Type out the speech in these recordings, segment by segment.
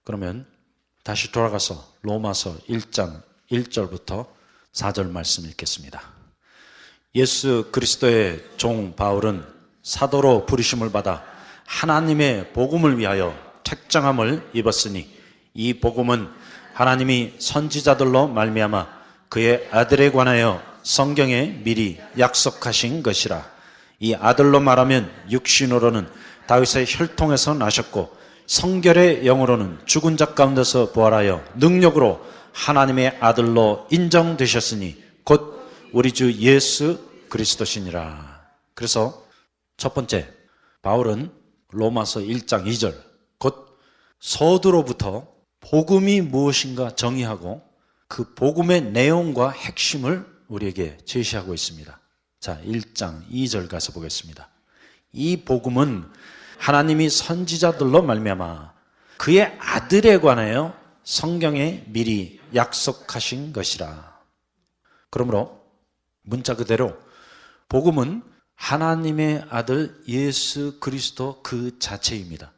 그러면 다시 돌아가서 로마서 1장 1절부터 4절 말씀 읽겠습니다. 예수 그리스도의 종 바울은 사도로 부르심을 받아 하나님의 복음을 위하여 택정함을 입었으니 이 복음은 하나님이 선지자들로 말미암아 그의 아들에 관하여 성경에 미리 약속하신 것이라. 이 아들로 말하면 육신으로는 다윗의 혈통에서 나셨고 성결의 영으로는 죽은 자 가운데서 부활하여 능력으로 하나님의 아들로 인정되셨으니 곧 우리 주 예수 그리스도시니라. 그래서 첫 번째, 바울은 로마서 1장 2절 곧 서두로부터 복음이 무엇인가 정의하고 그 복음의 내용과 핵심을 우리에게 제시하고 있습니다. 자, 1장 2절 가서 보겠습니다. 이 복음은 하나님이 선지자들로 말미암아 그의 아들에 관하여 성경에 미리 약속하신 것이라. 그러므로 문자 그대로 복음은 하나님의 아들 예수 그리스도 그 자체입니다.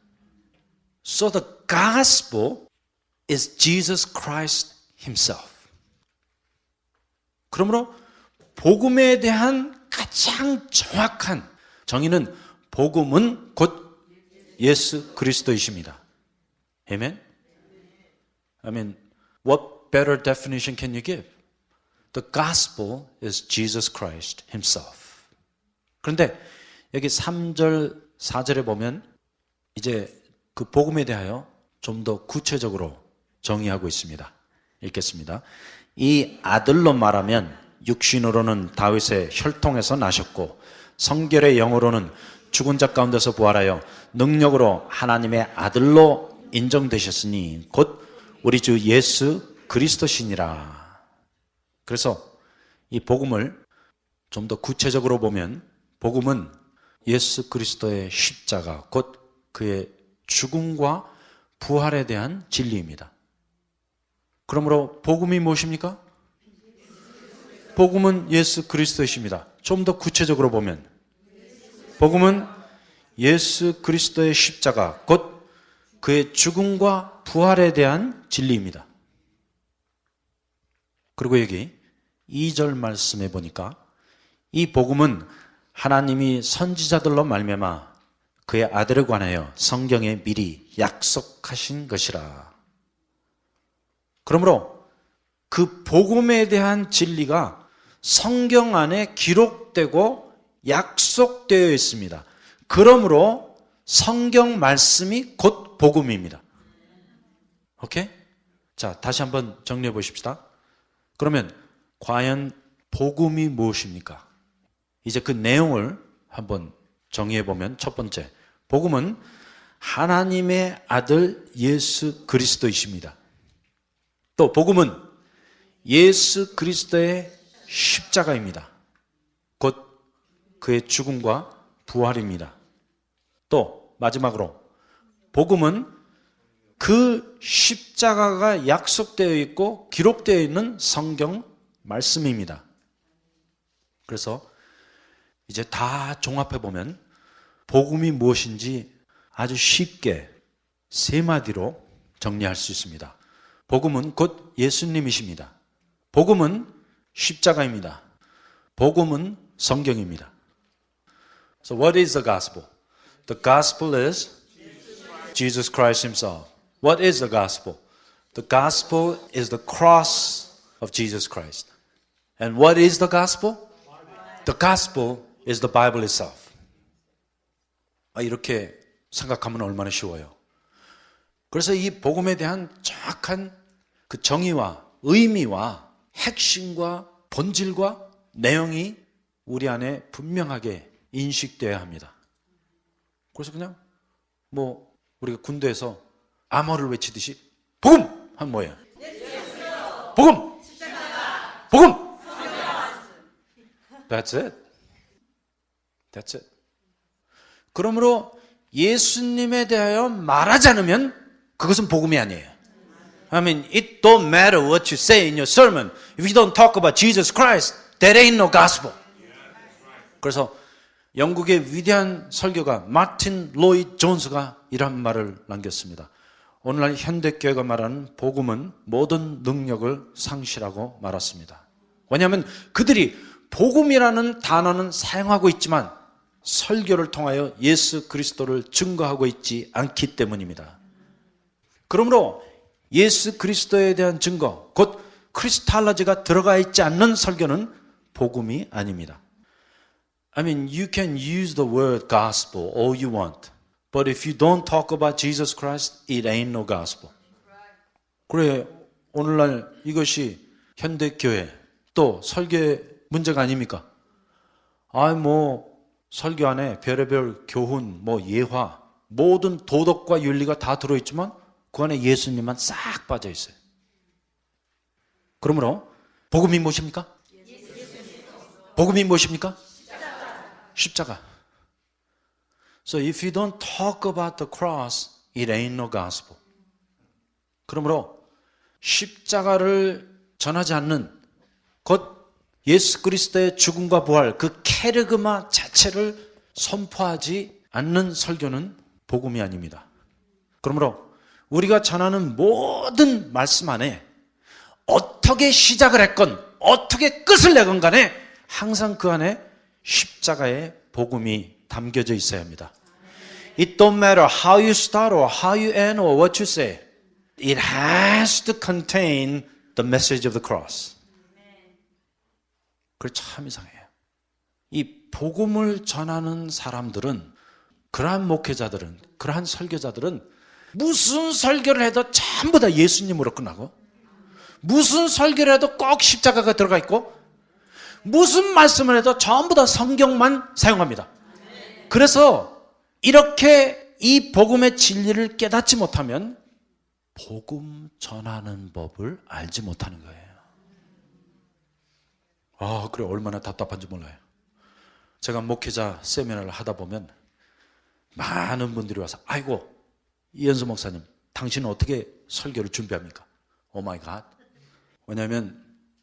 So the gospel is Jesus Christ himself. 그러므로 복음에 대한 가장 정확한 정의는 복음은 곧 예수 그리스도이십니다. 아멘? I mean, what better definition can you give? The gospel is Jesus Christ himself. 그런데 여기 3절, 4절에 보면 이제 그 복음에 대하여 좀 더 구체적으로 정의하고 있습니다. 읽겠습니다. 이 아들로 말하면 육신으로는 다윗의 혈통에서 나셨고 성결의 영으로는 죽은 자 가운데서 부활하여 능력으로 하나님의 아들로 인정되셨으니 곧 우리 주 예수 그리스도시니라. 그래서 이 복음을 좀 더 구체적으로 보면 복음은 예수 그리스도의 십자가 곧 그의 죽음과 부활에 대한 진리입니다. 그러므로 복음이 무엇입니까? 복음은 예수 그리스도이십니다. 좀 더 구체적으로 보면 복음은 예수 그리스도의 십자가 곧 그의 죽음과 부활에 대한 진리입니다. 그리고 여기 2절 말씀에 보니까 이 복음은 하나님이 선지자들로 말미암아 그의 아들에 관하여 성경에 미리 약속하신 것이라. 그러므로 그 복음에 대한 진리가 성경 안에 기록되고 약속되어 있습니다. 그러므로 성경 말씀이 곧 복음입니다. 오케이? 자, 다시 한번 정리해 보십시다. 그러면 과연 복음이 무엇입니까? 이제 그 내용을 한번 정의해 보면 첫 번째, 복음은 하나님의 아들 예수 그리스도이십니다. 또 복음은 예수 그리스도의 십자가입니다. 곧 그의 죽음과 부활입니다. 또 마지막으로 복음은 그 십자가가 약속되어 있고 기록되어 있는 성경 말씀입니다. 그래서 이제 다 종합해 보면 복음이 무엇인지 아주 쉽게 세 마디로 정리할 수 있습니다. 복음은 곧 예수님이십니다. 복음은 십자가입니다. 복음은 성경입니다. So what is the gospel? The gospel is Jesus Christ himself. What is the gospel? The gospel is the cross of Jesus Christ. And what is the gospel? The gospel is the Bible itself. 이렇게 생각하면 얼마나 쉬워요. 그래서 이 복음에 대한 정확한 그 정의와 의미와 핵심과 본질과 내용이 우리 안에 분명하게 인식되어야 합니다. 그래서 그냥 우리가 군대에서 암호를 외치듯이 복음! 하면 뭐예요? 복음! 복음! That's it. That's it. 그러므로 예수님에 대하여 말하지 않으면 그것은 복음이 아니에요. I mean, it don't matter what you say in your sermon. If you don't talk about Jesus Christ, that ain't no gospel. 그래서 영국의 위대한 설교가 마틴 로이드 존스가 이런 말을 남겼습니다. 오늘날 현대교회가 말하는 복음은 모든 능력을 상실하고 말았습니다. 왜냐하면 그들이 복음이라는 단어는 사용하고 있지만 설교를 통하여 예수 그리스도를 증거하고 있지 않기 때문입니다. 그러므로 예수 그리스도에 대한 증거, 곧 크리스탈로지가 들어가 있지 않는 설교는 복음이 아닙니다. I mean, you can use the word gospel all you want. But if you don't talk about Jesus Christ, it ain't no gospel. 그래, 오늘날 이것이 현대교회 또 설교의 문제가 아닙니까? 설교 안에 별의별 교훈, 예화, 모든 도덕과 윤리가 다 들어있지만 그 안에 예수님만 싹 빠져 있어요. 그러므로 복음이 무엇입니까? 복음이 무엇입니까? 십자가. So if you don't talk about the cross, it ain't no gospel. 그러므로 십자가를 전하지 않는 곧 예수 그리스도의 죽음과 부활, 그 케르그마 자체를 선포하지 않는 설교는 복음이 아닙니다. 그러므로 우리가 전하는 모든 말씀 안에 어떻게 시작을 했건 어떻게 끝을 내건 간에 항상 그 안에 십자가의 복음이 담겨져 있어야 합니다. It don't matter how you start or how you end or what you say. It has to contain the message of the cross. 그게 참 이상해요. 이 복음을 전하는 사람들은, 그러한 목회자들은, 그러한 설교자들은 무슨 설교를 해도 전부 다 예수님으로 끝나고, 무슨 설교를 해도 꼭 십자가가 들어가 있고, 무슨 말씀을 해도 전부 다 성경만 사용합니다. 그래서 이렇게 이 복음의 진리를 깨닫지 못하면 복음 전하는 법을 알지 못하는 거예요. 그래, 얼마나 답답한지 몰라요. 제가 목회자 세미나를 하다 보면 많은 분들이 와서, 아이고, 이현수 목사님, 당신은 어떻게 설교를 준비합니까? 오 마이 갓. 왜냐하면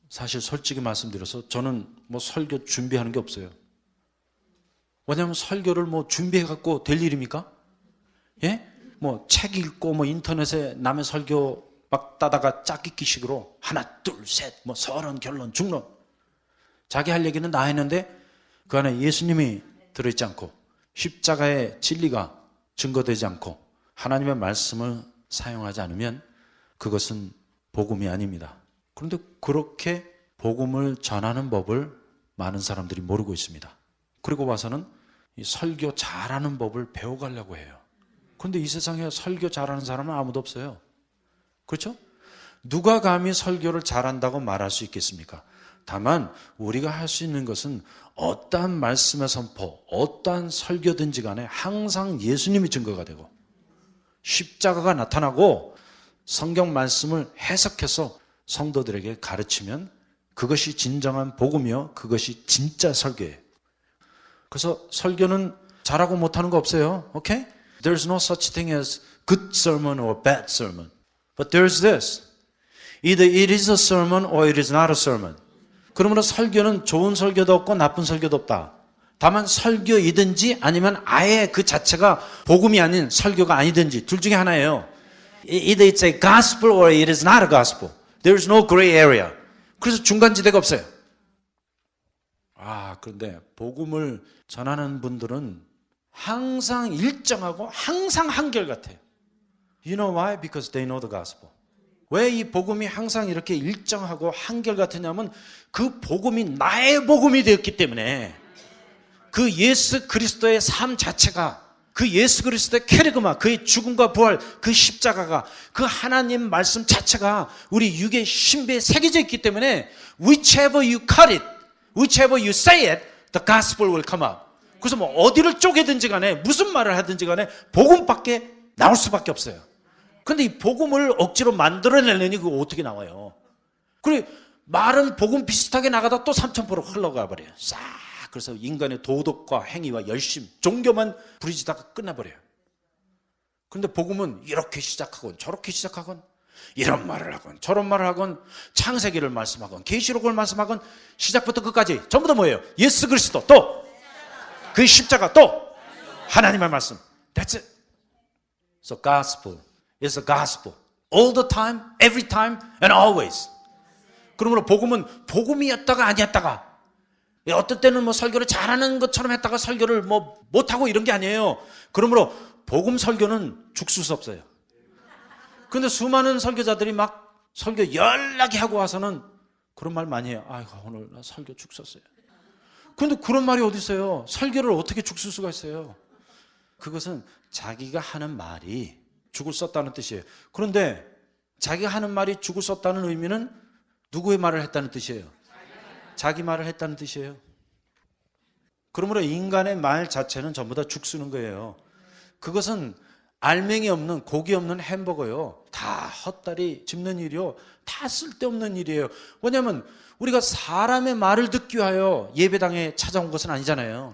사실 솔직히 말씀드려서 저는 설교 준비하는 게 없어요. 왜냐하면 설교를 준비해갖고 될 일입니까? 예? 책 읽고 인터넷에 남의 설교 막 따다가 짝짓기식으로 하나, 둘, 셋, 서론, 결론, 중론. 자기 할 얘기는 다 했는데 그 안에 예수님이 들어있지 않고 십자가의 진리가 증거되지 않고 하나님의 말씀을 사용하지 않으면 그것은 복음이 아닙니다. 그런데 그렇게 복음을 전하는 법을 많은 사람들이 모르고 있습니다. 그리고 와서는 이 설교 잘하는 법을 배워가려고 해요. 그런데 이 세상에 설교 잘하는 사람은 아무도 없어요. 그렇죠? 누가 감히 설교를 잘한다고 말할 수 있겠습니까? 다만 우리가 할 수 있는 것은 어떠한 말씀의 선포, 어떠한 설교든지 간에 항상 예수님이 증거가 되고 십자가가 나타나고 성경 말씀을 해석해서 성도들에게 가르치면 그것이 진정한 복음이요, 그것이 진짜 설교예요. 그래서 설교는 잘하고 못하는 거 없어요. Okay? There's no such thing as good sermon or bad sermon. But there's this. Either it is a sermon or it is not a sermon. 그러므로 설교는 좋은 설교도 없고 나쁜 설교도 없다. 다만 설교이든지 아니면 아예 그 자체가 복음이 아닌 설교가 아니든지 둘 중에 하나예요. Either it's a gospel or it is not a gospel. There's no gray area. 그래서 중간지대가 없어요. 그런데 복음을 전하는 분들은 항상 일정하고 항상 한결같아요. You know why? Because they know the gospel. 왜 이 복음이 항상 이렇게 일정하고 한결같으냐면 그 복음이 나의 복음이 되었기 때문에 그 예수 그리스도의 삶 자체가 그 예수 그리스도의 케르그마, 그의 죽음과 부활, 그 십자가가 그 하나님 말씀 자체가 우리 육의 신비에 새겨져 있기 때문에 whichever you cut it, whichever you say it, the gospel will come up. 그래서 어디를 쪼개든지 간에 무슨 말을 하든지 간에 복음밖에 나올 수밖에 없어요. 근데 이 복음을 억지로 만들어내려니 그거 어떻게 나와요? 그리고 말은 복음 비슷하게 나가다 또 3000%로 흘러가 버려요. 싹. 그래서 인간의 도덕과 행위와 열심, 종교만 부리지다가 끝나버려요. 그런데 복음은 이렇게 시작하건 저렇게 시작하건 이런 말을 하건 저런 말을 하건 창세기를 말씀하건 계시록을 말씀하건 시작부터 끝까지 전부 다 뭐예요? 예수 그리스도 또 그 십자가 또 하나님의 말씀. That's it. So gospel is the gospel. All the time, every time, and always. 그러므로 복음은 복음이었다가 아니었다가, 어떤 때는 뭐 설교를 잘하는 것처럼 했다가 설교를 뭐 못하고 이런 게 아니에요. 그러므로 복음 설교는 죽을 수 없어요. 근데 수많은 설교자들이 막 설교 연락이 하고 와서는 그런 말 많이 해요. 아이고, 오늘 나 설교 죽었어요. 근데 그런 말이 어디 있어요? 설교를 어떻게 죽을 수가 있어요? 그것은 자기가 하는 말이 죽을 수 없다는 뜻이에요. 그런데 자기가 하는 말이 죽을 수 없다는 의미는 누구의 말을 했다는 뜻이에요? 자기 말을 했다는 뜻이에요. 그러므로 인간의 말 자체는 전부 다 죽쓰는 거예요. 그것은 알맹이 없는, 고기 없는 햄버거요. 다 헛다리 짚는 일이요. 다 쓸데없는 일이에요. 왜냐하면 우리가 사람의 말을 듣기 위하여 예배당에 찾아온 것은 아니잖아요.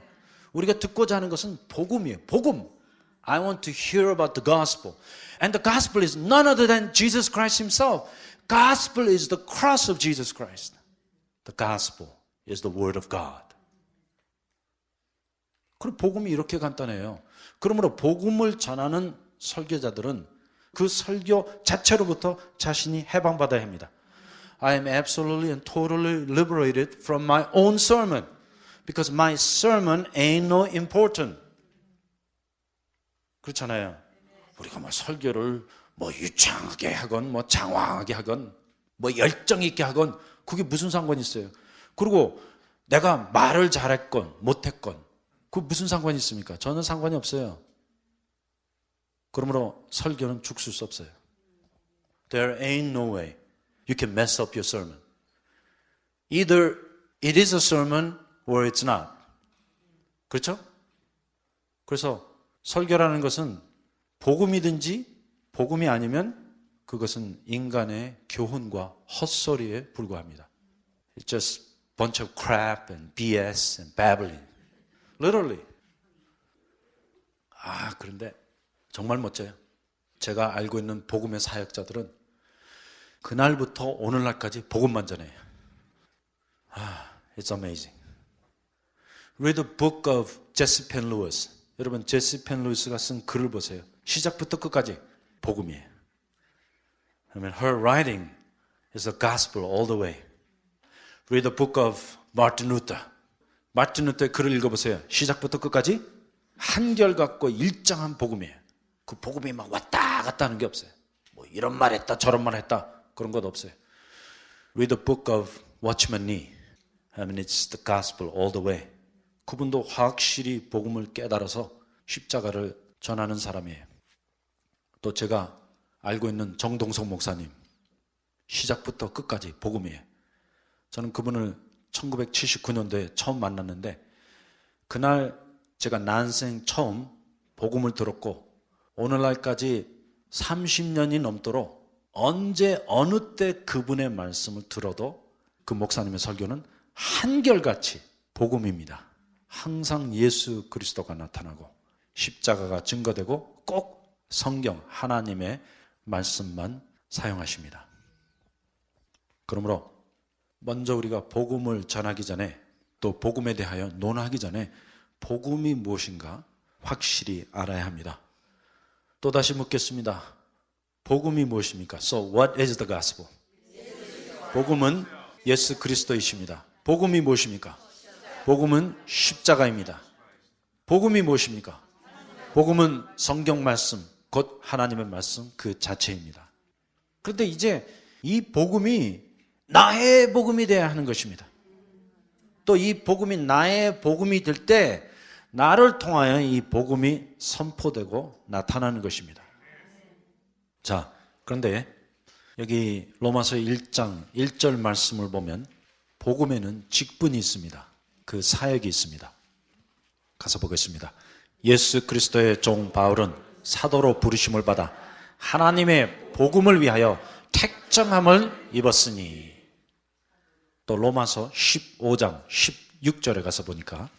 우리가 듣고자 하는 것은 복음이에요. 복음. I want to hear about the gospel. And the gospel is none other than Jesus Christ himself. Gospel is the cross of Jesus Christ. The gospel is the word of God. 그럼 복음이 이렇게 간단해요. 그러므로 복음을 전하는 설교자들은 그 설교 자체로부터 자신이 해방받아야 합니다. I am absolutely and totally liberated from my own sermon because my sermon ain't no important. 그렇잖아요. 우리가 뭐 설교를 뭐 유창하게 하건 뭐 장황하게 하건 뭐 열정 있게 하건 그게 무슨 상관이 있어요. 그리고 내가 말을 잘했건 못했건 그 무슨 상관이 있습니까? 저는 상관이 없어요. 그러므로 설교는 죽을 수 없어요. There ain't no way you can mess up your sermon. Either it is a sermon or it's not. 그렇죠? 그래서 설교라는 것은 복음이든지 복음이 아니면 그것은 인간의 교훈과 헛소리에 불과합니다. It's just a bunch of crap and BS and babbling. Literally. 그런데 정말 멋져요. 제가 알고 있는 복음의 사역자들은 그날부터 오늘날까지 복음만 전해요. It's amazing. Read the book of Jesse Penn Lewis. 여러분, 제시 펜 루이스가 쓴 글을 보세요. 시작부터 끝까지 복음이에요. I mean, her writing is the gospel all the way. Read the book of Martin Luther. 마틴 루터의 글을 읽어보세요. 시작부터 끝까지 한결같고 일정한 복음이에요. 그 복음이 막 왔다 갔다 하는 게 없어요. 뭐 이런 말 했다 저런 말 했다 그런 것 없어요. Read the book of Watchman Nee. I mean, it's the gospel all the way. 그분도 확실히 복음을 깨달아서 십자가를 전하는 사람이에요. 또 제가 알고 있는 정동석 목사님. 시작부터 끝까지 복음이에요. 저는 그분을 1979년도에 처음 만났는데 그날 제가 난생 처음 복음을 들었고 오늘날까지 30년이 넘도록 언제 어느 때 그분의 말씀을 들어도 그 목사님의 설교는 한결같이 복음입니다. 항상 예수 그리스도가 나타나고 십자가가 증거되고 꼭 성경 하나님의 말씀만 사용하십니다. 그러므로 먼저 우리가 복음을 전하기 전에 또 복음에 대하여 논하기 전에 복음이 무엇인가 확실히 알아야 합니다. 또다시 묻겠습니다. 복음이 무엇입니까? So what is the gospel? 복음은 예수 그리스도이십니다. 복음이 무엇입니까? 복음은 십자가입니다. 복음이 무엇입니까? 복음은 성경 말씀, 곧 하나님의 말씀 그 자체입니다. 그런데 이제 이 복음이 나의 복음이 되어야 하는 것입니다. 또 이 복음이 나의 복음이 될 때 나를 통하여 이 복음이 선포되고 나타나는 것입니다. 자, 그런데 여기 로마서 1장 1절 말씀을 보면 복음에는 직분이 있습니다. 그 사역이 있습니다. 가서 보겠습니다. 예수 그리스도의 종 바울은 사도로 부르심을 받아 하나님의 복음을 위하여 택정함을 입었으니. 또 로마서 15장 16절에 가서 보니까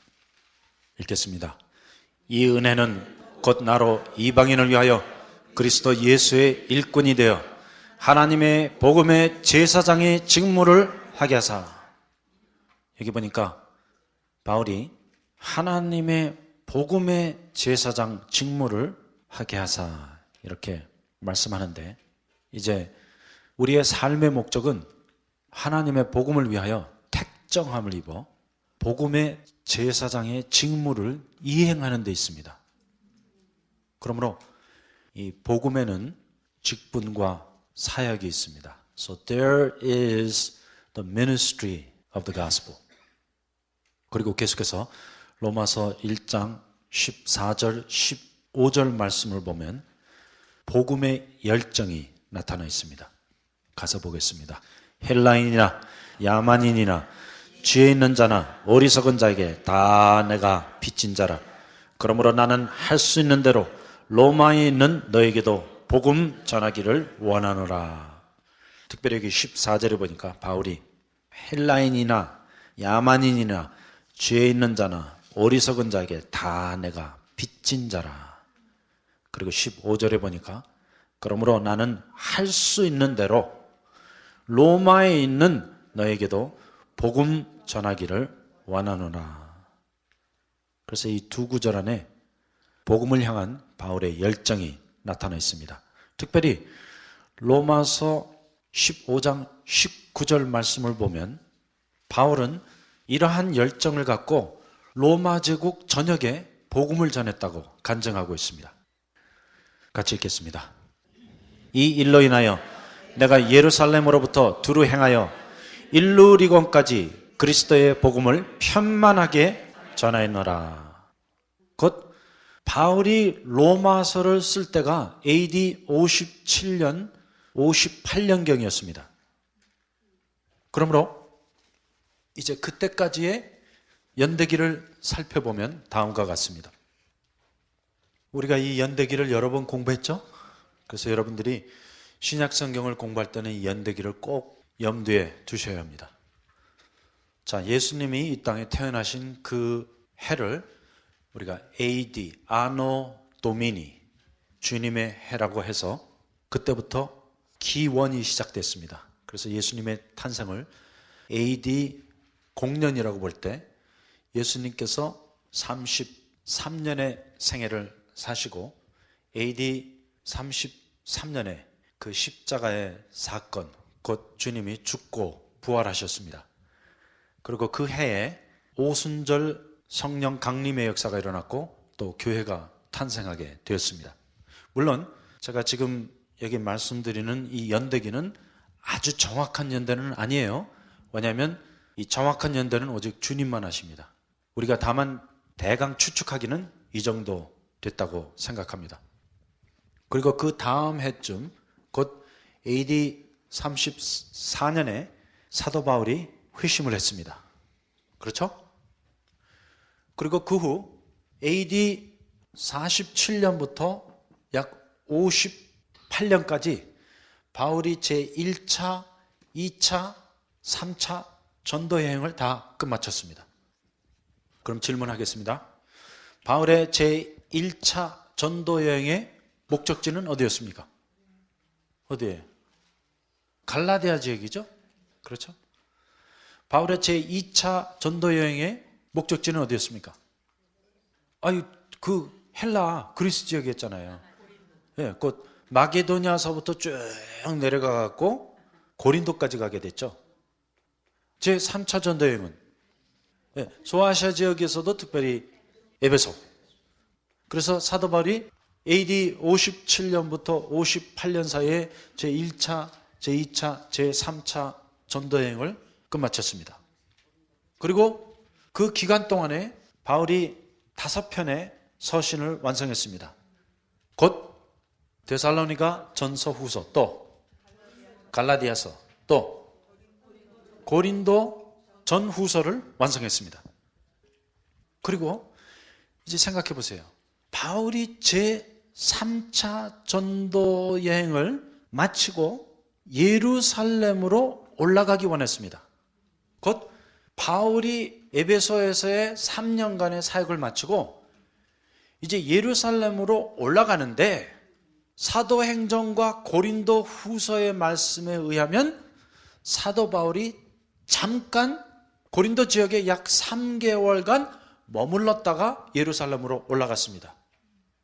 읽겠습니다. 이 은혜는 곧 나로 이방인을 위하여 그리스도 예수의 일꾼이 되어 하나님의 복음의 제사장의 직무를 하게 하사. 여기 보니까 바울이 하나님의 복음의 제사장 직무를 하게 하사 이렇게 말씀하는데, 이제 우리의 삶의 목적은 하나님의 복음을 위하여 택정함을 입어 복음의 제사장의 직무를 이행하는 데 있습니다. 그러므로 이 복음에는 직분과 사역이 있습니다. So there is the ministry of the gospel. 그리고 계속해서 로마서 1장 14절 15절 말씀을 보면 복음의 열정이 나타나 있습니다. 가서 보겠습니다. 헬라인이나 야만인이나 지혜 있는 자나 어리석은 자에게 다 내가 빚진 자라. 그러므로 나는 할 수 있는 대로 로마에 있는 너에게도 복음 전하기를 원하노라. 특별히 여기 14절에 보니까 바울이 헬라인이나 야만인이나 지혜 있는 자나 어리석은 자에게 다 내가 빚진 자라. 그리고 15절에 보니까 그러므로 나는 할 수 있는 대로 로마에 있는 너에게도 복음 전하기를 원하노라. 그래서 이 두 구절 안에 복음을 향한 바울의 열정이 나타나 있습니다. 특별히 로마서 15장 19절 말씀을 보면 바울은 이러한 열정을 갖고 로마 제국 전역에 복음을 전했다고 간증하고 있습니다. 같이 읽겠습니다. 이 일로 인하여 내가 예루살렘으로부터 두루 행하여 일루리곤까지 그리스도의 복음을 편만하게 전하였노라. 곧 바울이 로마서를 쓸 때가 AD 57년, 58년경이었습니다. 그러므로 이제 그때까지의 연대기를 살펴보면 다음과 같습니다. 우리가 이 연대기를 여러 번 공부했죠? 그래서 여러분들이 신약 성경을 공부할 때는 이 연대기를 꼭 염두에 두셔야 합니다. 자, 예수님이 이 땅에 태어나신 그 해를 우리가 AD, 아노 도미니, 주님의 해라고 해서 그때부터 기원이 시작됐습니다. 그래서 예수님의 탄생을 AD 공년이라고 볼 때 예수님께서 33년의 생애를 사시고 AD 33년에 그 십자가의 사건, 곧 주님이 죽고 부활하셨습니다. 그리고 그 해에 오순절 성령 강림의 역사가 일어났고 또 교회가 탄생하게 되었습니다. 물론 제가 지금 여기 말씀드리는 이 연대기는 아주 정확한 연대는 아니에요. 왜냐하면 이 정확한 연대는 오직 주님만 하십니다. 우리가 다만 대강 추측하기는 이 정도 됐다고 생각합니다. 그리고 그 다음 해쯤 곧 AD 34년에 사도 바울이 회심을 했습니다. 그렇죠? 그리고 그 후 AD 47년부터 약 58년까지 바울이 제1차, 2차, 3차 전도 여행을 다 끝마쳤습니다. 그럼 질문하겠습니다. 바울의 제1차 전도 여행의 목적지는 어디였습니까? 어디예요? 갈라디아 지역이죠? 그렇죠? 바울의 제2차 전도 여행의 목적지는 어디였습니까? 그 헬라 그리스 지역이었잖아요. 예, 곧 마게도냐서부터 쭉 내려가 갖고 고린도까지 가게 됐죠. 제3차 전도 여행은 소아시아 지역에서도 특별히 에베소. 그래서 사도 바울이 AD 57년부터 58년 사이에 제1차, 제2차, 제3차 전도 여행을 끝마쳤습니다. 그리고 그 기간 동안에 바울이 5편의 서신을 완성했습니다. 곧 데살로니가 전서 후서, 또 갈라디아서, 또 고린도 전 후서를 완성했습니다. 그리고 이제 생각해 보세요. 바울이 제3차 전도 여행을 마치고 예루살렘으로 올라가기 원했습니다. 곧 바울이 에베소에서의 3년간의 사역을 마치고 이제 예루살렘으로 올라가는데 사도행전과 고린도 후서의 말씀에 의하면 사도 바울이 잠깐 고린도 지역에 약 3개월간 머물렀다가 예루살렘으로 올라갔습니다.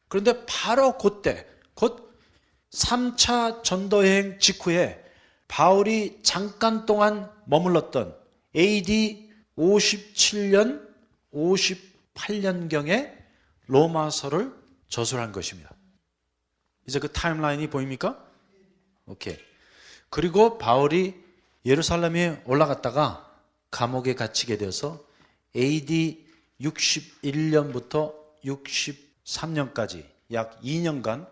그런데 바로 그때 곧 3차 전도여행 직후에 바울이 잠깐 동안 머물렀던 AD 57년, 58년경에 로마서를 저술한 것입니다. 이제 그 타임라인이 보입니까? 오케이. 그리고 바울이 예루살렘에 올라갔다가 감옥에 갇히게 되어서 AD 61년부터 63년까지 약 2년간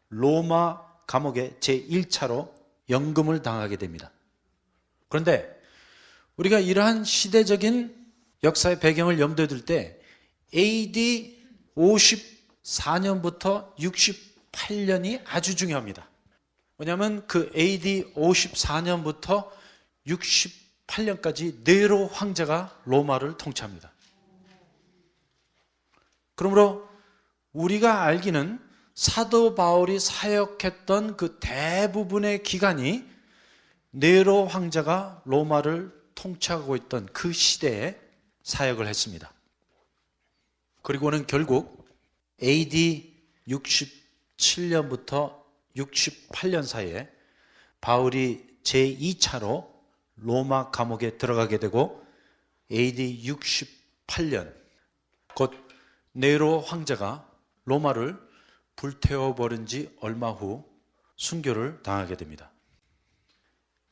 로마 감옥에 제1차로 연금을 당하게 됩니다. 그런데 우리가 이러한 시대적인 역사의 배경을 염두에 둘 때 AD 54년부터 68년이 아주 중요합니다. 왜냐하면 그 AD 54년부터 68년까지 네로 황제가 로마를 통치합니다. 그러므로 우리가 알기는 사도 바울이 사역했던 그 대부분의 기간이 네로 황제가 로마를 통치하고 있던 그 시대에 사역을 했습니다. 그리고는 결국 AD 67년부터 68년 사이에 바울이 제2차로 로마 감옥에 들어가게 되고 AD 68년 곧 네로 황제가 로마를 불태워버린 지 얼마 후 순교를 당하게 됩니다.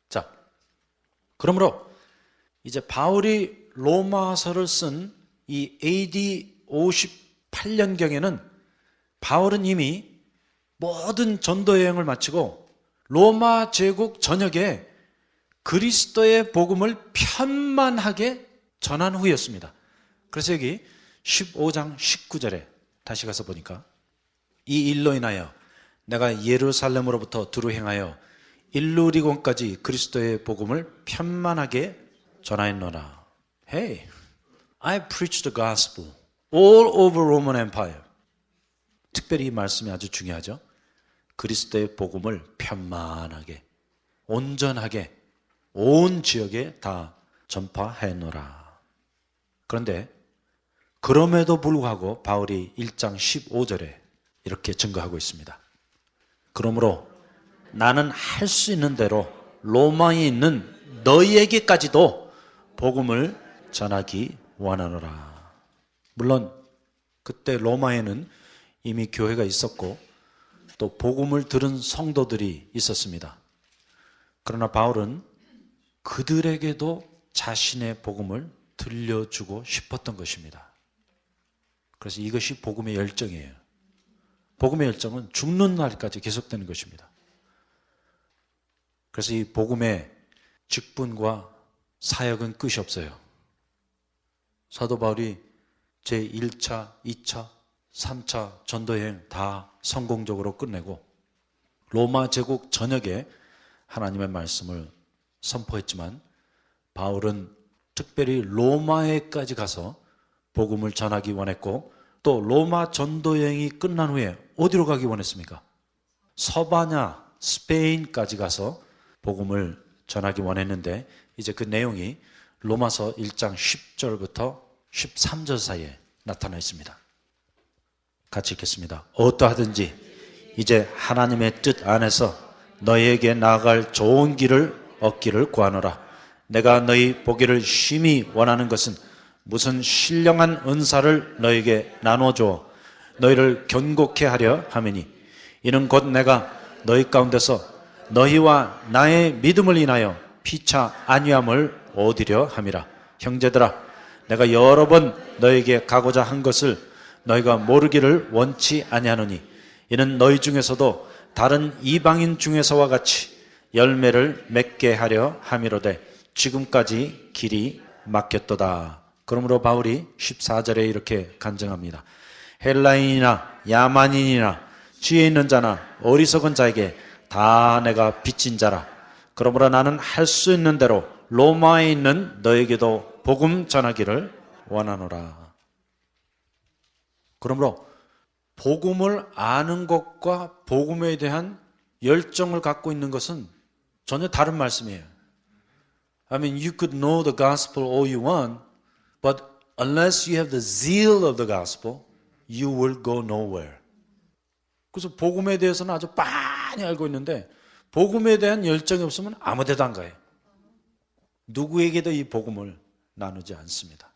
자, 그러므로 이제 바울이 로마서를 쓴 이 AD 58년경에는 바울은 이미 모든 전도 여행을 마치고 로마 제국 전역에 그리스도의 복음을 편만하게 전한 후였습니다. 그래서 여기 15장 19절에 다시 가서 보니까 이 일로 인하여 내가 예루살렘으로부터 두루 행하여 일루리곤까지 그리스도의 복음을 편만하게 전하였노라. Hey, I preach the gospel all over Roman Empire. 특별히 이 말씀이 아주 중요하죠. 그리스도의 복음을 편만하게, 온전하게 온 지역에 다 전파하였노라. 그런데 그럼에도 불구하고 바울이 1장 15절에 이렇게 증거하고 있습니다. 그러므로 나는 할 수 있는 대로 로마에 있는 너희에게까지도 복음을 전하기 원하노라. 물론 그때 로마에는 이미 교회가 있었고 또 복음을 들은 성도들이 있었습니다. 그러나 바울은 그들에게도 자신의 복음을 들려주고 싶었던 것입니다. 그래서 이것이 복음의 열정이에요. 복음의 열정은 죽는 날까지 계속되는 것입니다. 그래서 이 복음의 직분과 사역은 끝이 없어요. 사도 바울이 제1차, 2차, 3차 전도여행 다 성공적으로 끝내고 로마 제국 전역에 하나님의 말씀을 선포했지만 바울은 특별히 로마에까지 가서 복음을 전하기 원했고 또 로마 전도여행이 끝난 후에 어디로 가기 원했습니까? 서바냐, 스페인까지 가서 복음을 전하기 원했는데 이제 그 내용이 로마서 1장 10절부터 13절 사이에 나타나 있습니다. 같이 읽겠습니다. 어떠하든지 이제 하나님의 뜻 안에서 너희에게 나아갈 좋은 길을 얻기를 구하노라. 내가 너희 보기를 심히 원하는 것은 무슨 신령한 은사를 너희에게 나눠주어 너희를 견고케 하려 함이니 이는 곧 내가 너희 가운데서 너희와 나의 믿음을 인하여 피차 안위함을 얻으려 함이라. 형제들아, 내가 여러 번 너희에게 가고자 한 것을 너희가 모르기를 원치 아니하노니 이는 너희 중에서도 다른 이방인 중에서와 같이 열매를 맺게 하려 함이로되 지금까지 길이 막혔도다. 그러므로 바울이 14절에 이렇게 간증합니다. 헬라인이나 야만인이나 지혜 있는 자나 어리석은 자에게 다 내가 빚진 자라. 그러므로 나는 할 수 있는 대로 로마에 있는 너에게도 복음 전하기를 원하노라. 그러므로 복음을 아는 것과 복음에 대한 열정을 갖고 있는 것은 전혀 다른 말씀이에요. I mean, you could know the gospel all you want, but unless you have the zeal of the gospel, you will go nowhere. 그래서 복음에 대해서는 아주 많이 알고 있는데 복음에 대한 열정이 없으면 아무 데도 안 가요. 누구에게도 이 복음을 나누지 않습니다.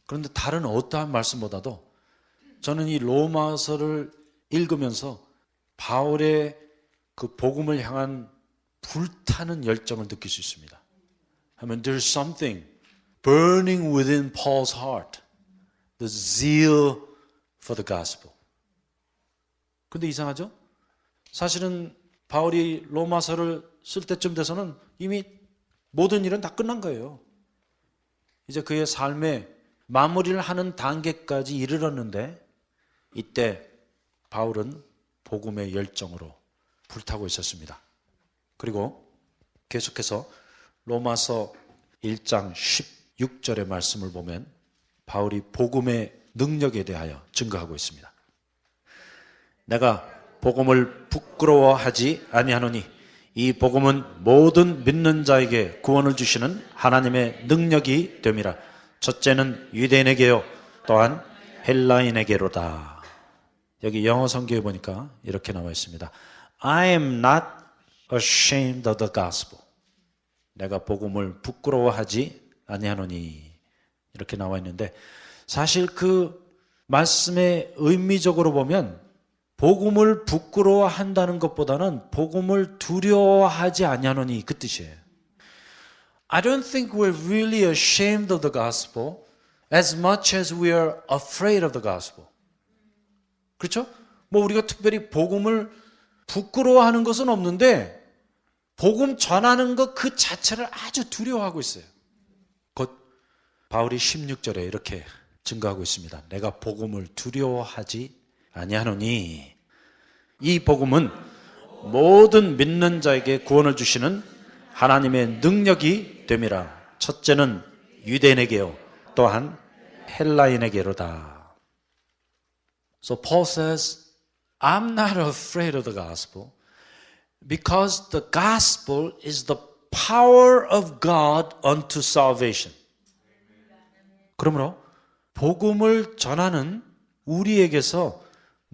그런데 다른 어떠한 말씀보다도 저는 이 로마서를 읽으면서 바울의 그 복음을 향한 불타는 열정을 느낄 수 있습니다. 하면 there's something burning within Paul's heart. The zeal for the gospel. 근데 이상하죠? 사실은 바울이 로마서를 쓸 때쯤 돼서는 이미 모든 일은 다 끝난 거예요. 이제 그의 삶의 마무리를 하는 단계까지 이르렀는데 이때 바울은 복음의 열정으로 불타고 있었습니다. 그리고 계속해서 로마서 1장 16절의 말씀을 보면 바울이 복음의 능력에 대하여 증거하고 있습니다. 내가 복음을 부끄러워하지 아니하노니 이 복음은 모든 믿는 자에게 구원을 주시는 하나님의 능력이 됨이라. 첫째는 유대인에게요 또한 헬라인에게로다. 여기 영어 성경에 보니까 이렇게 나와 있습니다. I am not ashamed of the gospel. 내가 복음을 부끄러워하지 아니하노니 이렇게 나와 있는데 사실 그 말씀의 의미적으로 보면 복음을 부끄러워한다는 것보다는 복음을 두려워하지 아니하노니 그 뜻이에요. I don't think we're really ashamed of the gospel as much as we are afraid of the gospel. 그렇죠? 뭐 우리가 특별히 복음을 부끄러워하는 것은 없는데 복음 전하는 것 그 자체를 아주 두려워하고 있어요. 곧 바울이 16절에 이렇게 증거하고 있습니다. 내가 복음을 두려워하지 아니하노니 이 복음은 모든 믿는 자에게 구원을 주시는 하나님의 능력이 됨이라. 첫째는 유대인에게요 또한 헬라인에게로다. So Paul says, I'm not afraid of the gospel because the gospel is the power of God unto salvation. 그러므로 복음을 전하는 우리에게서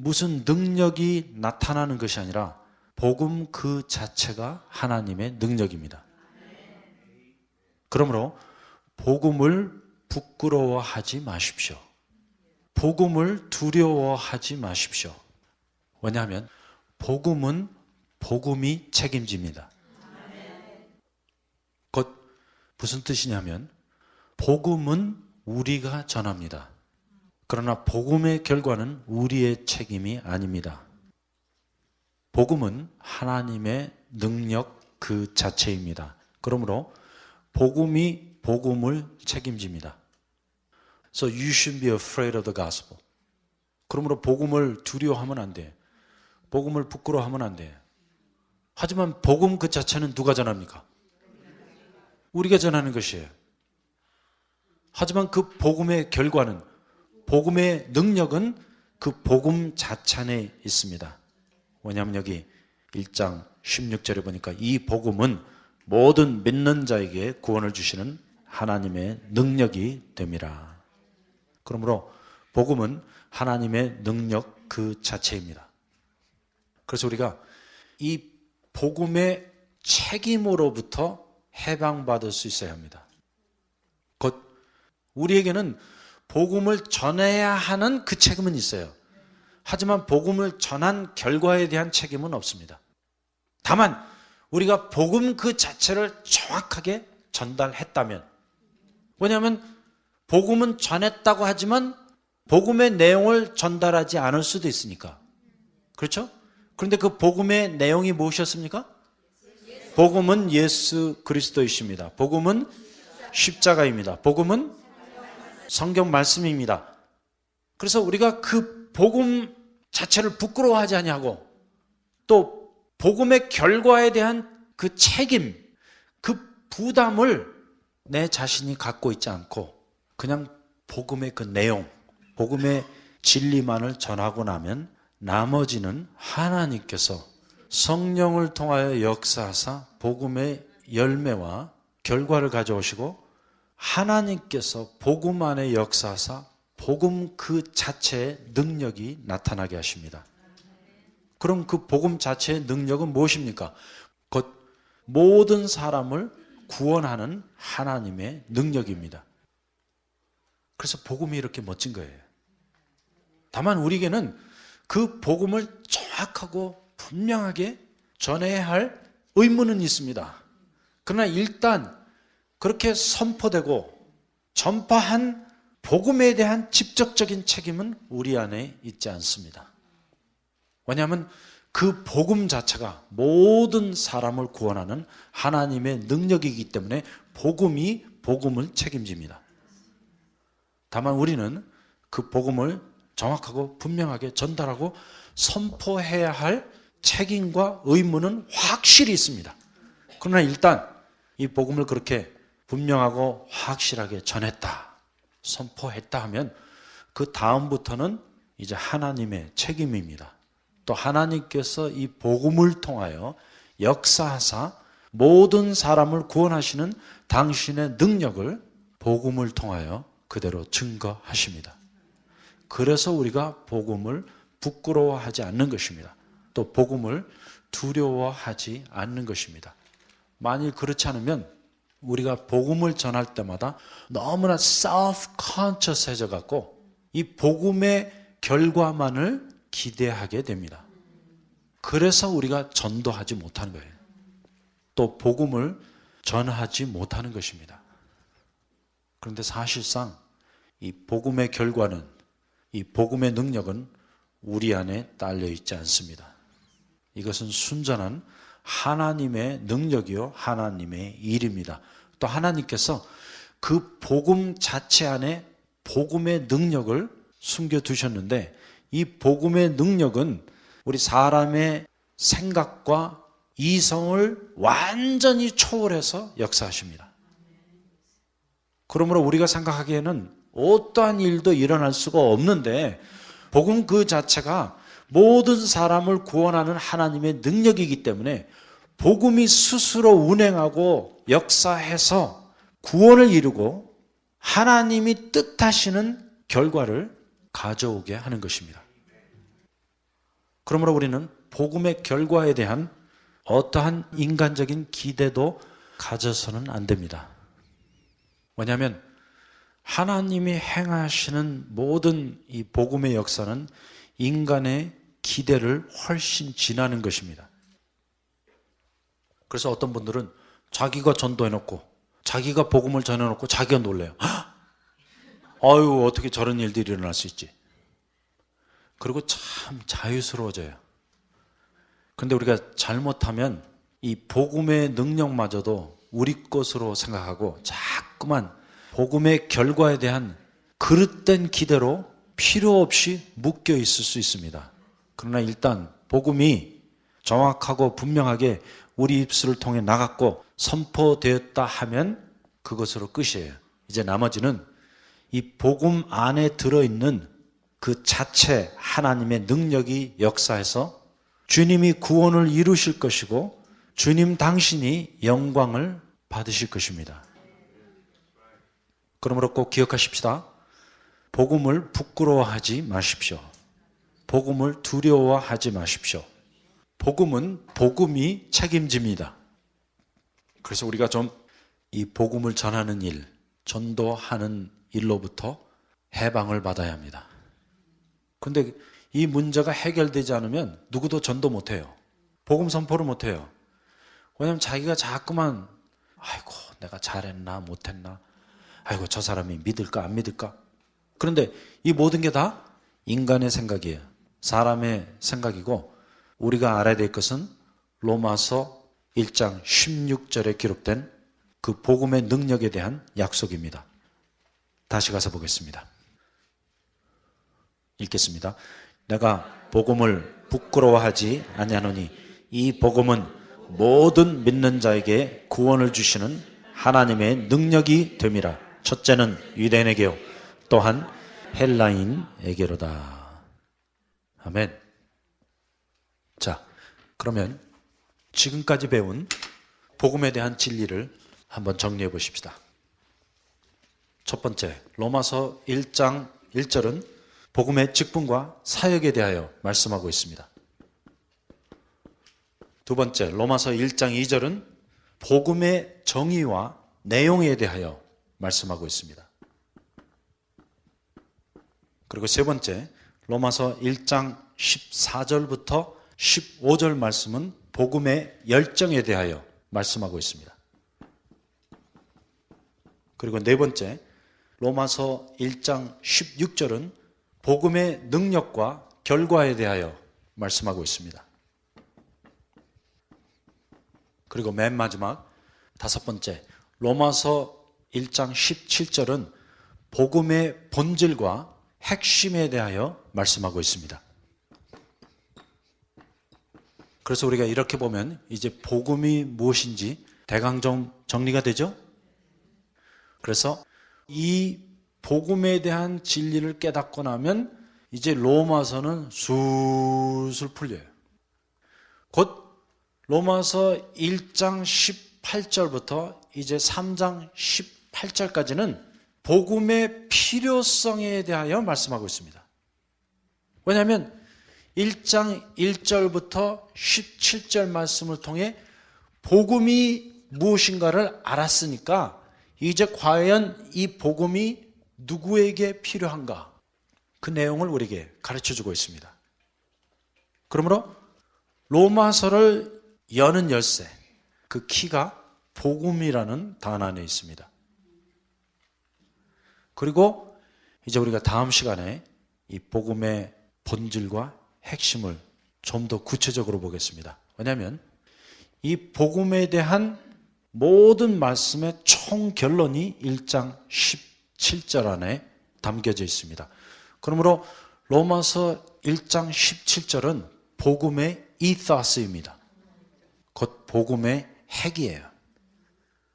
무슨 능력이 나타나는 것이 아니라 복음 그 자체가 하나님의 능력입니다. 그러므로 복음을 부끄러워하지 마십시오. 복음을 두려워하지 마십시오. 왜냐하면 복음은 복음이 책임집니다. 곧 무슨 뜻이냐면 복음은 우리가 전합니다. 그러나 복음의 결과는 우리의 책임이 아닙니다. 복음은 하나님의 능력 그 자체입니다. 그러므로 복음이 복음을 책임집니다. So you shouldn't be afraid of the gospel. 그러므로 복음을 두려워하면 안 돼. 복음을 부끄러워하면 안 돼. 하지만 복음 그 자체는 누가 전합니까? 우리가 전하는 것이에요. 하지만 그 복음의 결과는, 복음의 능력은 그 복음 자체 안에 있습니다. 왜냐하면 여기 1장 16절에 보니까 이 복음은 모든 믿는 자에게 구원을 주시는 하나님의 능력이 됨이라. 그러므로 복음은 하나님의 능력 그 자체입니다. 그래서 우리가 이 복음의 책임으로부터 해방받을 수 있어야 합니다. 곧 우리에게는 복음을 전해야 하는 그 책임은 있어요. 하지만 복음을 전한 결과에 대한 책임은 없습니다. 다만 우리가 복음 그 자체를 정확하게 전달했다면, 왜냐하면 복음은 전했다고 하지만 복음의 내용을 전달하지 않을 수도 있으니까. 그렇죠? 그런데 그 복음의 내용이 무엇이었습니까? 복음은 예수 그리스도이십니다. 복음은 십자가입니다. 복음은 성경 말씀입니다. 그래서 우리가 그 복음 자체를 부끄러워하지 아니하고 또 복음의 결과에 대한 그 책임, 그 부담을 내 자신이 갖고 있지 않고 그냥 복음의 그 내용, 복음의 진리만을 전하고 나면 나머지는 하나님께서 성령을 통하여 역사하사 복음의 열매와 결과를 가져오시고 하나님께서 복음 안에 역사하사 복음 그 자체의 능력이 나타나게 하십니다. 그럼 그 복음 자체의 능력은 무엇입니까? 곧 모든 사람을 구원하는 하나님의 능력입니다. 그래서 복음이 이렇게 멋진 거예요. 다만 우리에게는 그 복음을 정확하고 분명하게 전해야 할 의무는 있습니다. 그러나 일단 그렇게 선포되고 전파한 복음에 대한 직접적인 책임은 우리 안에 있지 않습니다. 왜냐하면 그 복음 자체가 모든 사람을 구원하는 하나님의 능력이기 때문에 복음이 복음을 책임집니다. 다만 우리는 그 복음을 정확하고 분명하게 전달하고 선포해야 할 책임과 의무는 확실히 있습니다. 그러나 일단 이 복음을 그렇게 분명하고 확실하게 전했다, 선포했다 하면 그 다음부터는 이제 하나님의 책임입니다. 또 하나님께서 이 복음을 통하여 역사하사 모든 사람을 구원하시는 당신의 능력을 복음을 통하여 그대로 증거하십니다. 그래서 우리가 복음을 부끄러워하지 않는 것입니다. 또 복음을 두려워하지 않는 것입니다. 만일 그렇지 않으면 우리가 복음을 전할 때마다 너무나 self-conscious해져 갖고 이 복음의 결과만을 기대하게 됩니다. 그래서 우리가 전도하지 못하는 거예요. 또 복음을 전하지 못하는 것입니다. 그런데 사실상 이 복음의 결과는, 이 복음의 능력은 우리 안에 딸려 있지 않습니다. 이것은 순전한 하나님의 능력이요, 하나님의 일입니다. 또 하나님께서 그 복음 자체 안에 복음의 능력을 숨겨두셨는데 이 복음의 능력은 우리 사람의 생각과 이성을 완전히 초월해서 역사하십니다. 그러므로 우리가 생각하기에는 어떠한 일도 일어날 수가 없는데 복음 그 자체가 모든 사람을 구원하는 하나님의 능력이기 때문에 복음이 스스로 운행하고 역사해서 구원을 이루고 하나님이 뜻하시는 결과를 가져오게 하는 것입니다. 그러므로 우리는 복음의 결과에 대한 어떠한 인간적인 기대도 가져서는 안 됩니다. 왜냐하면 하나님이 행하시는 모든 이 복음의 역사는 인간의 기대를 훨씬 지나는 것입니다. 그래서 어떤 분들은 자기가 전도해놓고 자기가 복음을 전해놓고 자기가 놀래요. 아유, 어떻게 저런 일들이 일어날 수 있지? 그리고 참 자유스러워져요. 그런데 우리가 잘못하면 이 복음의 능력마저도 우리 것으로 생각하고 자꾸만 복음의 결과에 대한 그릇된 기대로 필요 없이 묶여 있을 수 있습니다. 그러나 일단 복음이 정확하고 분명하게 우리 입술을 통해 나갔고 선포되었다 하면 그것으로 끝이에요. 이제 나머지는 이 복음 안에 들어있는 그 자체 하나님의 능력이 역사해서 주님이 구원을 이루실 것이고 주님 당신이 영광을 받으실 것입니다. 그러므로 꼭 기억하십시다. 복음을 부끄러워하지 마십시오. 복음을 두려워하지 마십시오. 복음은 복음이 책임집니다. 그래서 우리가 좀 이 복음을 전하는 일, 전도하는 일로부터 해방을 받아야 합니다. 그런데 이 문제가 해결되지 않으면 누구도 전도 못해요. 복음 선포를 못해요. 왜냐하면 자기가 자꾸만 아이고 내가 잘했나 못했나, 아이고 저 사람이 믿을까 안 믿을까. 그런데 이 모든 게 다 인간의 생각이에요. 사람의 생각이고 우리가 알아야 될 것은 로마서 1장 16절에 기록된 그 복음의 능력에 대한 약속입니다. 다시 가서 보겠습니다. 읽겠습니다. 내가 복음을 부끄러워하지 아니하노니 이 복음은 모든 믿는 자에게 구원을 주시는 하나님의 능력이 됨이라. 첫째는 유대인에게요 또한 헬라인에게로다. 아멘. 자, 그러면 지금까지 배운 복음에 대한 진리를 한번 정리해 보십시다. 첫 번째, 로마서 1장 1절은 복음의 직분과 사역에 대하여 말씀하고 있습니다. 두 번째, 로마서 1장 2절은 복음의 정의와 내용에 대하여 말씀하고 있습니다. 그리고 세 번째, 로마서 1장 14절부터 15절 말씀은 복음의 열정에 대하여 말씀하고 있습니다. 그리고 네 번째, 로마서 1장 16절은 복음의 능력과 결과에 대하여 말씀하고 있습니다. 그리고 맨 마지막 다섯 번째, 로마서 1장 17절은 복음의 본질과 핵심에 대하여 말씀하고 있습니다. 그래서 우리가 이렇게 보면 이제 복음이 무엇인지 대강 좀 정리가 되죠? 그래서 이 복음에 대한 진리를 깨닫고 나면 이제 로마서는 술술 풀려요. 곧 로마서 1장 18절부터 이제 3장 18절까지는 복음의 필요성에 대하여 말씀하고 있습니다. 왜냐하면 1장 1절부터 17절 말씀을 통해 복음이 무엇인가를 알았으니까 이제 과연 이 복음이 누구에게 필요한가? 그 내용을 우리에게 가르쳐주고 있습니다. 그러므로 로마서를 여는 열쇠, 그 키가 복음이라는 단어 안에 있습니다. 그리고 이제 우리가 다음 시간에 이 복음의 본질과 핵심을 좀 더 구체적으로 보겠습니다. 왜냐하면 이 복음에 대한 모든 말씀의 총 결론이 1장 17절 안에 담겨져 있습니다. 그러므로 로마서 1장 17절은 복음의 이더스입니다. 곧 복음의 핵이에요.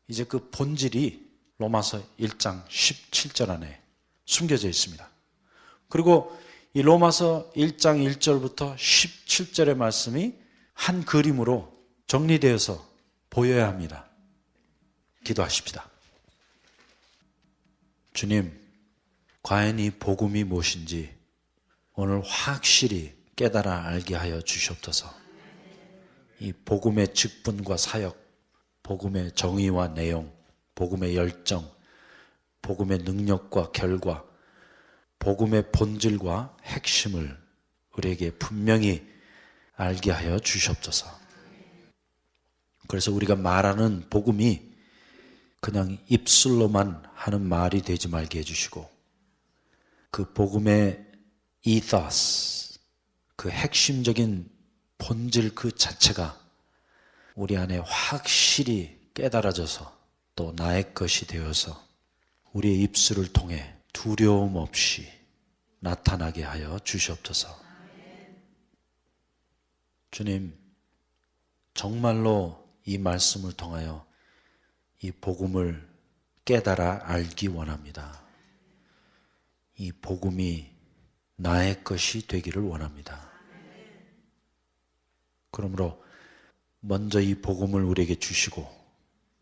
이제 그 본질이 로마서 1장 17절 안에 숨겨져 있습니다. 그리고 이 로마서 1장 1절부터 17절의 말씀이 한 그림으로 정리되어서 보여야 합니다. 기도하십시다. 주님, 과연 이 복음이 무엇인지 오늘 확실히 깨달아 알게 하여 주시옵소서. 이 복음의 직분과 사역, 복음의 정의와 내용, 복음의 열정, 복음의 능력과 결과, 복음의 본질과 핵심을 우리에게 분명히 알게 하여 주시옵소서. 그래서 우리가 말하는 복음이 그냥 입술로만 하는 말이 되지 말게 해주시고 그 복음의 이더스, 그 핵심적인 본질 그 자체가 우리 안에 확실히 깨달아져서 또 나의 것이 되어서 우리의 입술을 통해 두려움 없이 나타나게 하여 주시옵소서. 주님, 정말로 이 말씀을 통하여 이 복음을 깨달아 알기 원합니다. 이 복음이 나의 것이 되기를 원합니다. 그러므로 먼저 이 복음을 우리에게 주시고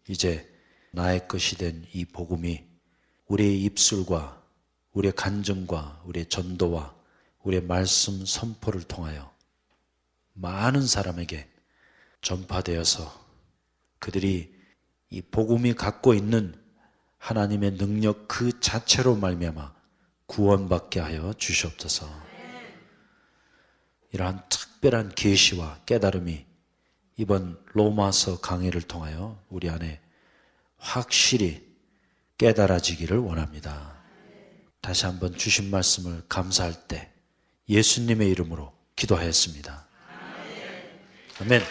이제 나의 것이 된 이 복음이 우리의 입술과 우리의 간증과 우리의 전도와 우리의 말씀 선포를 통하여 많은 사람에게 전파되어서 그들이 이 복음이 갖고 있는 하나님의 능력 그 자체로 말미암아 구원받게 하여 주시옵소서. 이러한 특별한 계시와 깨달음이 이번 로마서 강의를 통하여 우리 안에 확실히 깨달아지기를 원합니다. 다시 한번 주신 말씀을 감사할 때 예수님의 이름으로 기도하였습니다. 아멘.